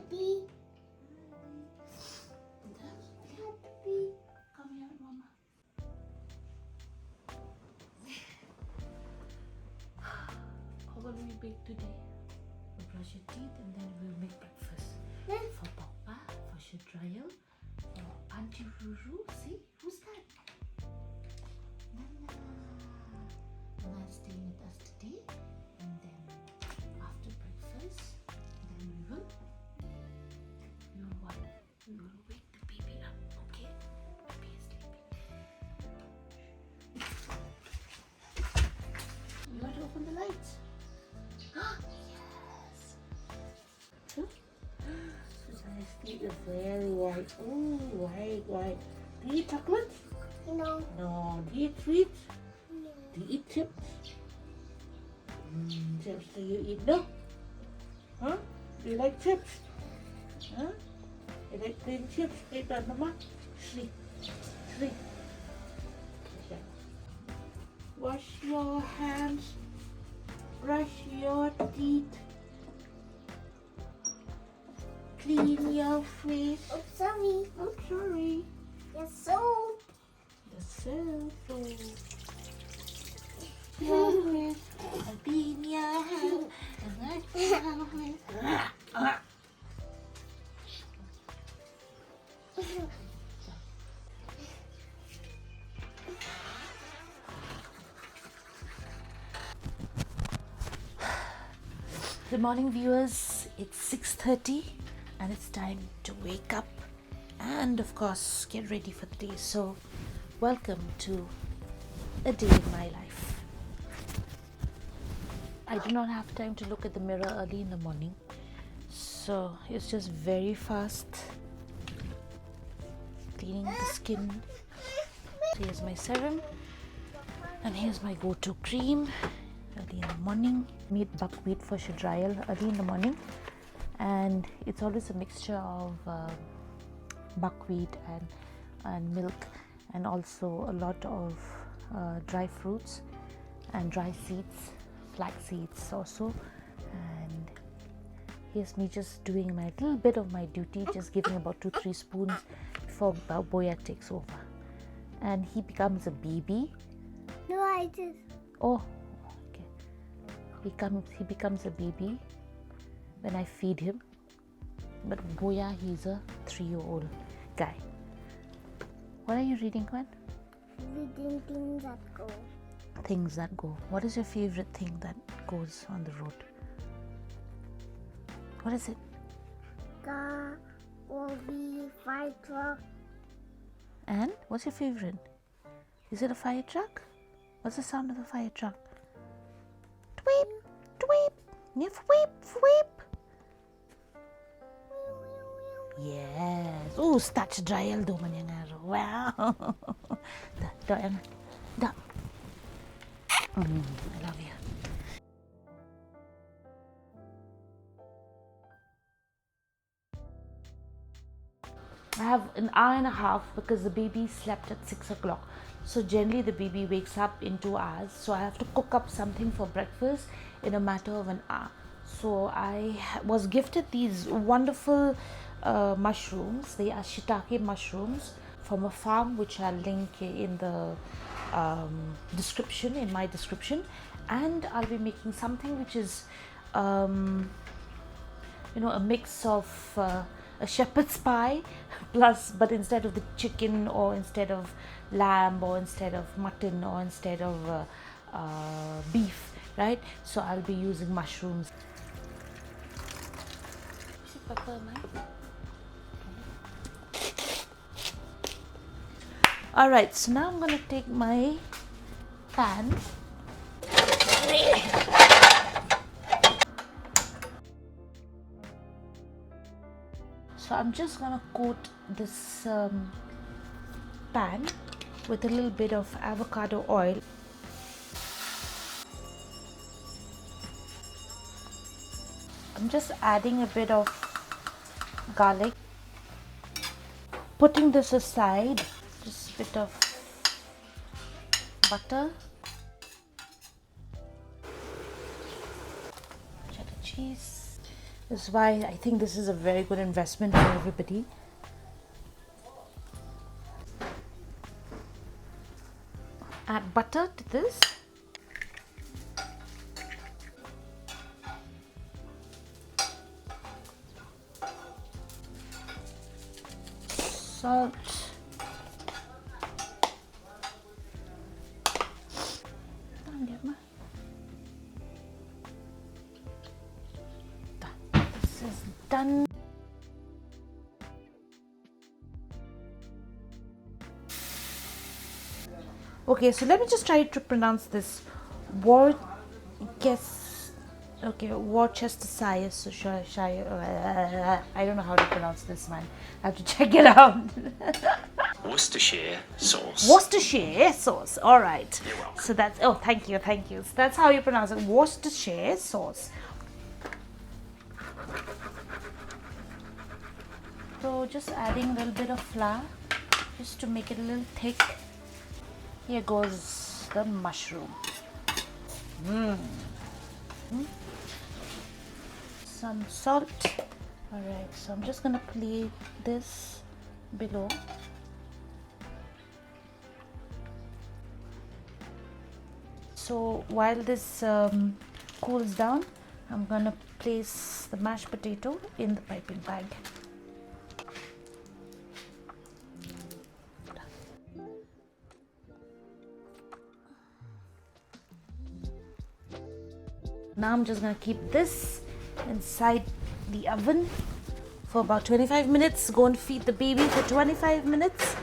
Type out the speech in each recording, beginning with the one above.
Daddy. Daddy. Come here, Mama. What will we bake today? We'll brush your teeth and then we'll make breakfast. For Papa, for Shadrayal, for Auntie Ruru. See? Who's that? Nana. Nana's staying with us today. And then after breakfast, then we will what? We will wake the baby up, okay? Baby is sleeping. You want to open the lights? Yes. Susan's teeth is very white. Oh, white. Do you eat chocolate? No. No. Do you eat sweets? No. Do you eat chips? Chips do you eat? No? Huh? Do you like chips? Huh? You like green chips? Eat that, Mama. Sleep. Okay. Wash your hands. Brush your teeth. Clean your face. Oh, sorry. Oh, sorry. Your soap. The cell phone. Your face. Clean your hands. And wash your face. Good morning, viewers. It's 6:30 and it's time to wake up and of course get ready for the day. So welcome to a day in my life. I do not have time to look at the mirror early in the morning, so it's just very fast cleaning the skin. So here's my serum and here's my go-to cream. Early in the morning, meat buckwheat for Shadrayal early in the morning, and it's always a mixture of buckwheat and milk, and also a lot of dry fruits and dry seeds, flax seeds also. And here's me just doing my little bit of my duty, just giving about 2-3 spoons before Boya takes over, and he becomes a baby. No, I just. Oh, he becomes a baby when I feed him, but Boya, he's a 3-year-old guy. What are you reading, Kwan? Reading things that go. Things that go. What is your favorite thing that goes on the road? What is it? Car, OV, fire truck. And what's your favorite? Is it a fire truck? What's the sound of the fire truck? Tweep, tweep, nif, whip, whip. Yes. Oh, start Shadrayal do man yang araw. Wow. Da. I love you. I have an hour and a half because the baby slept at 6 o'clock. So generally the baby wakes up in 2 hours. So I have to cook up something for breakfast in a matter of an hour. So I was gifted these wonderful mushrooms. They are shiitake mushrooms from a farm, which I'll link in the description, in my description. And I'll be making something which is a mix of a shepherd's pie plus, but instead of the chicken, or instead of lamb, or instead of mutton, or instead of beef, right? So I'll be using mushrooms. Alright, so now I'm going to take my pan. So I'm just going to coat this pan with a little bit of avocado oil. I'm just adding a bit of garlic, putting this aside, just a bit of butter, cheddar cheese, That's why I think this is a very good investment for everybody. Add butter to this. Salt. This is done. Okay, so let me just try to pronounce this. Worcestershire. I don't know how to pronounce this, man. I have to check it out. Worcestershire sauce. Worcestershire sauce. All right. You're welcome. So that's, oh, thank you. So that's how you pronounce it. Worcestershire sauce. So just adding a little bit of flour just to make it a little thick. Here goes the mushroom. Some salt. Alright, so I'm just gonna plate this below. So while this cools down, I'm gonna place the mashed potato in the piping bag. Now I'm just gonna keep this inside the oven for about 25 minutes. Go and feed the baby for 25 minutes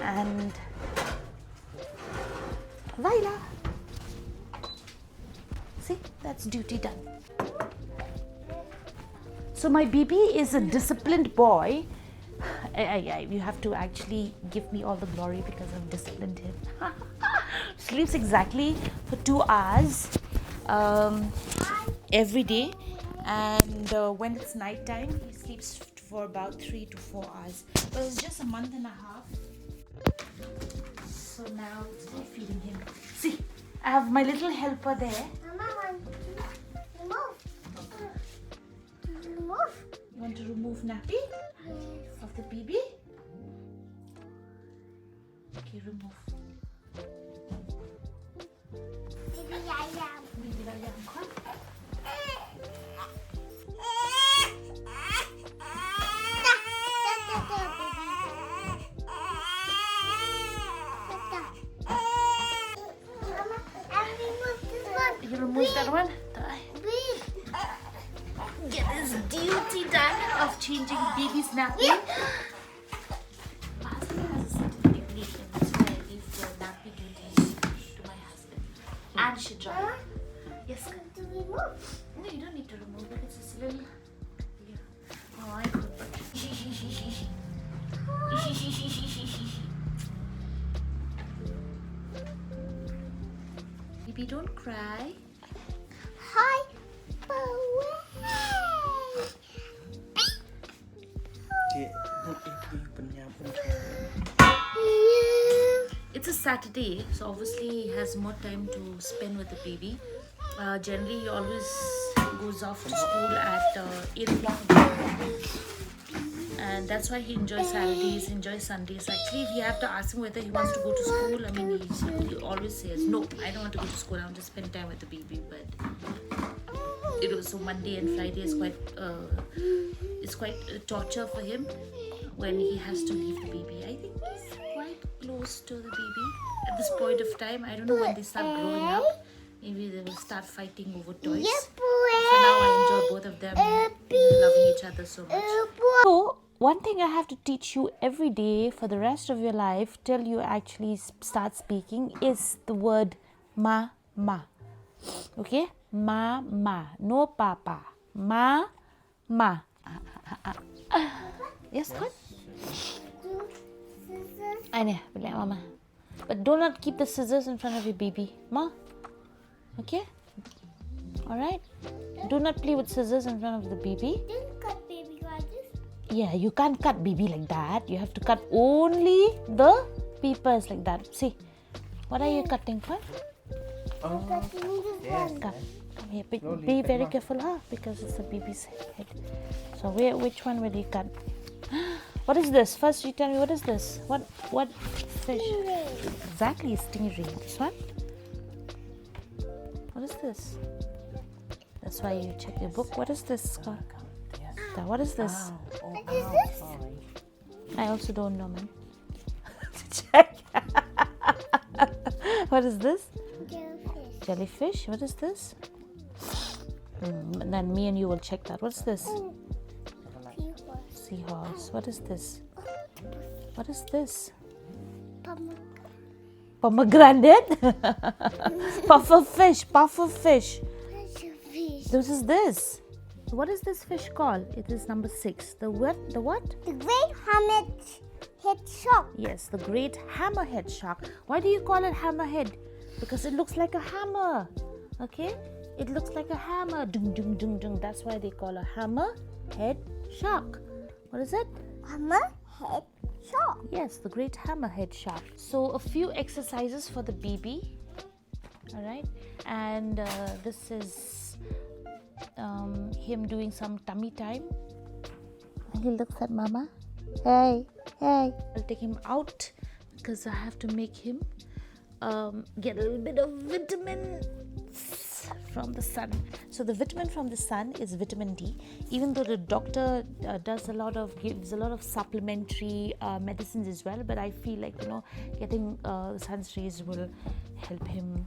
and voila! See, that's duty done. So my baby is a disciplined boy. You have to actually give me all the glory because I've disciplined him. Sleeps exactly for 2 hours every day, and when it's night time he sleeps for about 3 to 4 hours. But it's just a month and a half, so now it's time feeding him. See, I have my little helper there. Mama, remove. You want to remove nappy of the baby? Okay, remove. Baby ayam, come. You remove that one? Get his duty done of changing baby's nappy. My husband has a certain technique, and that's why I leave the nappy duties to my husband. And Shillong. Yes. To remove. No, you don't need to remove it. It's just a little. Yeah. Oh, I could, but. Baby, don't cry. Hi. It's a Saturday, so obviously he has more time to spend with the baby. Generally, he always goes off to school at 8 o'clock. And that's why he enjoys Saturdays, enjoys Sundays. Actually, if you have to ask him whether he wants to go to school, I mean, he always says, no, I don't want to go to school, I want to spend time with the baby. But so Monday and Friday is quite torture for him when he has to leave the baby. I think he's quite close to the baby at this point of time. I don't know when they start growing up. Maybe they will start fighting over toys. For now, I enjoy both of them loving each other so much. So, one thing I have to teach you every day for the rest of your life till you actually start speaking is the word ma. Okay? Ma. No papa. Ma. Yes, good? I know, mama. But do not keep the scissors in front of your baby. Ma? Okay? Alright? Do not play with scissors in front of the baby. Didn't cut baby like this. Yeah, you can't cut baby like that. You have to cut only the papers like that. See, what are you cutting for? I'm cutting this one. Cut. Yeah, but Slowly, be very Padma. careful, huh? Because it's the baby's head. So which one will you cut? What is this? First, you tell me what is this? What fish? Exactly, stingray. This one. What is this? That's why you check your book. What is this called? What is this? What is this? Sorry. I also don't know, man. Check. What is this? Jellyfish. Jellyfish. What is this? Then me and you will check that. What's this? Seahorse. Seahorse. What is this? What is this? Pomegranate. Pomegranate? Puffer fish. Puffer fish. Fish. This is this. What is this fish called? It is number 6. The what? The what? The great hammerhead shark. Yes, the great hammerhead shark. Why do you call it hammerhead? Because it looks like a hammer. Okay? It looks like a hammer. Dung, dung, dung, dung. That's why they call a hammerhead shark. What is it? Hammerhead shark. Yes, the great hammerhead shark. So a few exercises for the baby. Alright. And this is him doing some tummy time. And he looks at mama. Hey, hey. I'll take him out because I have to make him get a little bit of vitamin from the sun. So the vitamin from the sun is vitamin D. Even though the doctor gives a lot of supplementary medicines as well, but I feel like getting the sun's rays will help him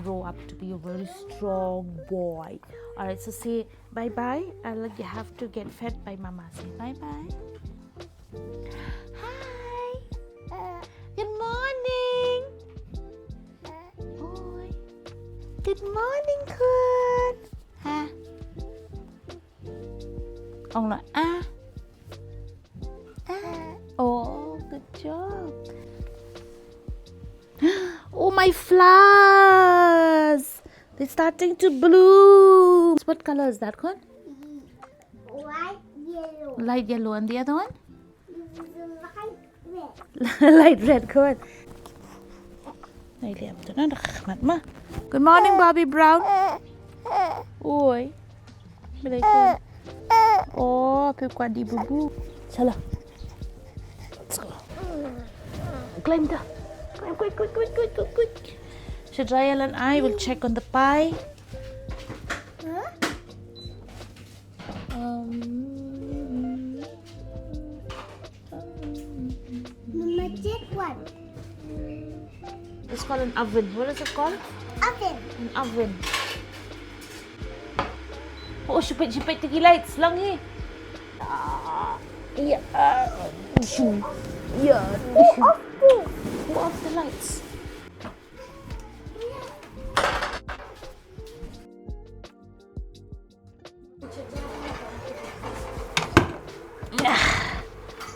grow up to be a very strong boy. All right, so say bye bye. You have to get fed by mama. Say bye bye. Hi. Good morning. Boy. Good morning, Kun. Ha. Ông nói a. Oh, good job. Oh, my flowers. They're starting to bloom. What color is that one? Light yellow. Light yellow. And the other one? Light red. Light red. Good. Good morning, Bobby Brown. Oi. Oh, di bubu. Chala. Let's go. Climb the. Climb, quick. Shadrayal and I will check on the pie. Mama, check one. It's called an oven. What is it called? Oven. An oven. Oh, shupit the lights. Lang he. Yeah. Yeah. Who off the lights?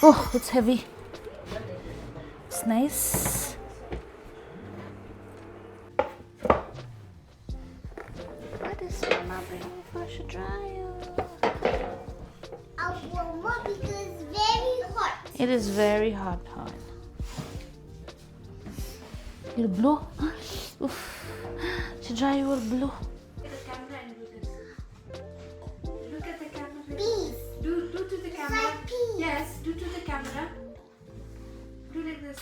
Oh, it's heavy. It's nice. What is Mama bringing for Shadrayal? Mama, because it's very hot. It is very hot. You'll blow. Oof. Shadrayal will blow. Look at the camera and do this. Look at the camera. Peas. Do to the camera. like peas. Yes, do to the camera. Do like this.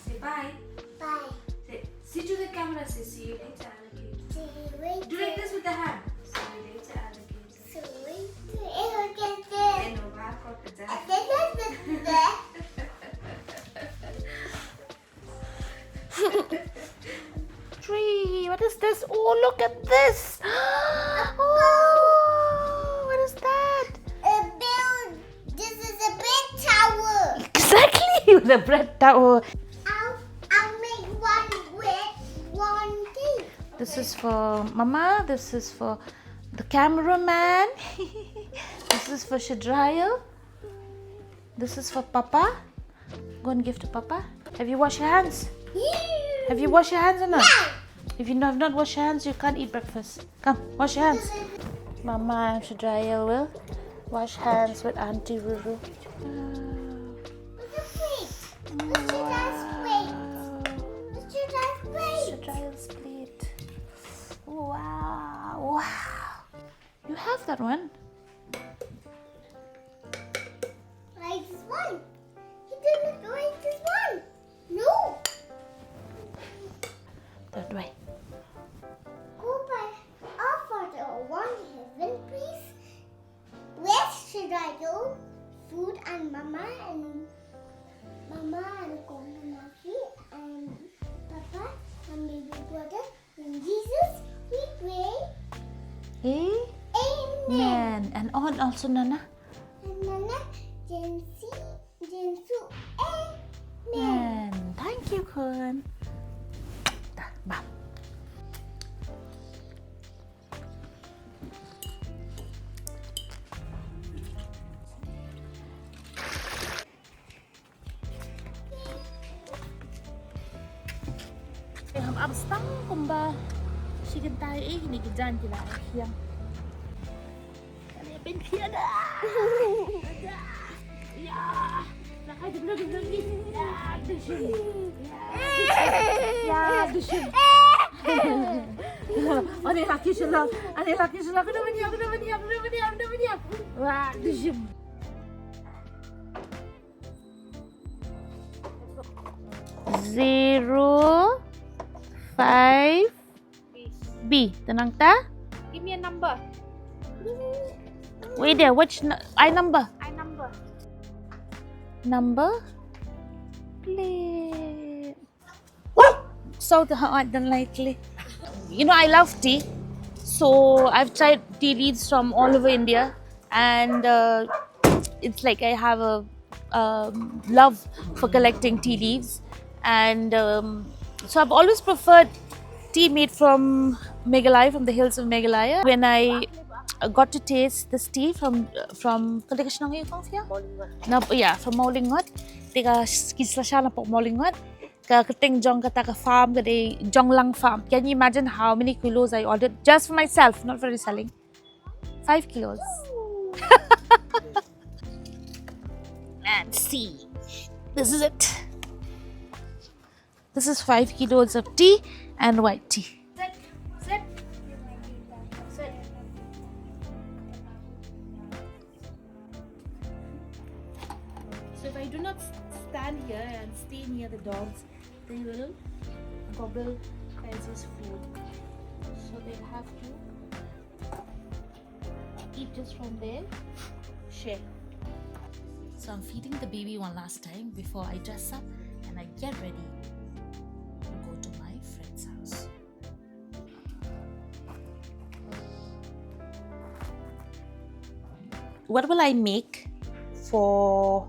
Say bye. Bye. Say, see to the camera. Say, see you later, alligator. See you later. Do like this with the hand. See you later, alligator. See you later. Alligator. Then no back up with that. Tree. What is this? Oh, look at this. Oh, what is that? This is a big tower. Exactly, the bread tower. I'll make one with one thing. This is for Mama. This is for the cameraman. This is for Shadrayal. This is for Papa. Go and give to Papa. Have you washed your hands? Have you washed your hands or not? If you have not washed your hands, you can't eat breakfast. Come, wash your hands. Mama and Shadrayal will wash hands with Auntie Ruru. Shadrayal's plate. Wow. You have that one. Like this one. He didn't like this one. No. That way. Go by our father one heaven, please. Where should I go? Food and Mama and Komanaki and Papa and baby brother and Jesus. We pray. Hey. Amen. Man. And on also Nana. And Nana, Jensi, Jensu. Amen. Man. Thank you, Kun. Bye. हम अब stang kumba chicken tai ni gijan kila yang kali ben kia da ya nak ada belum ya dushin ya dushin ane laki Shillong kena baniak wah dushin 0 5 B. Tenang ta? Give me a number. Wait there. Which I number? I number. Number? Play. So unlikely. You know I love tea. So I've tried tea leaves from all over India, and it's like I have a love for collecting tea leaves, and so I've always preferred tea made from Meghalaya, from the hills of Meghalaya. When I got to taste this tea from from Molingot. Teka kisla siya na po Molingot. Kating jong kata ka farm kade Jonglang farm. Can you imagine how many kilos I ordered just for myself, not for reselling? 5 kilos. Let's see. This is it. This is 5 kilos of tea and white tea. Sit. Sit. So if I do not stand here and stay near the dogs, they will gobble Khasi's food. So they have to eat just from there, share. So I'm feeding the baby one last time before I dress up and I get ready to go to my friend's house. What will I make for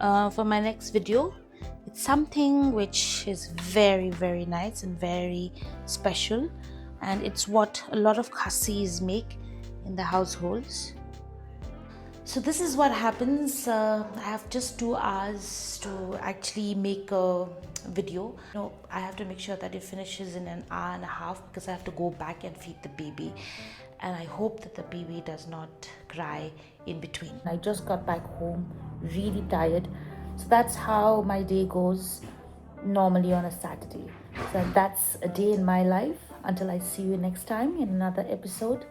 my next video? It's something which is very, very nice and very special, and it's what a lot of Khasis make in the households. So this is what happens. I have just 2 hours to actually make a video. I have to make sure that it finishes in an hour and a half because I have to go back and feed the baby, and I hope that the baby does not cry in between. I just got back home really tired, so that's how my day goes normally on a Saturday. So that's a day in my life. Until I see you next time in another episode.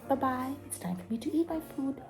Bye bye. It's time for me to eat my food.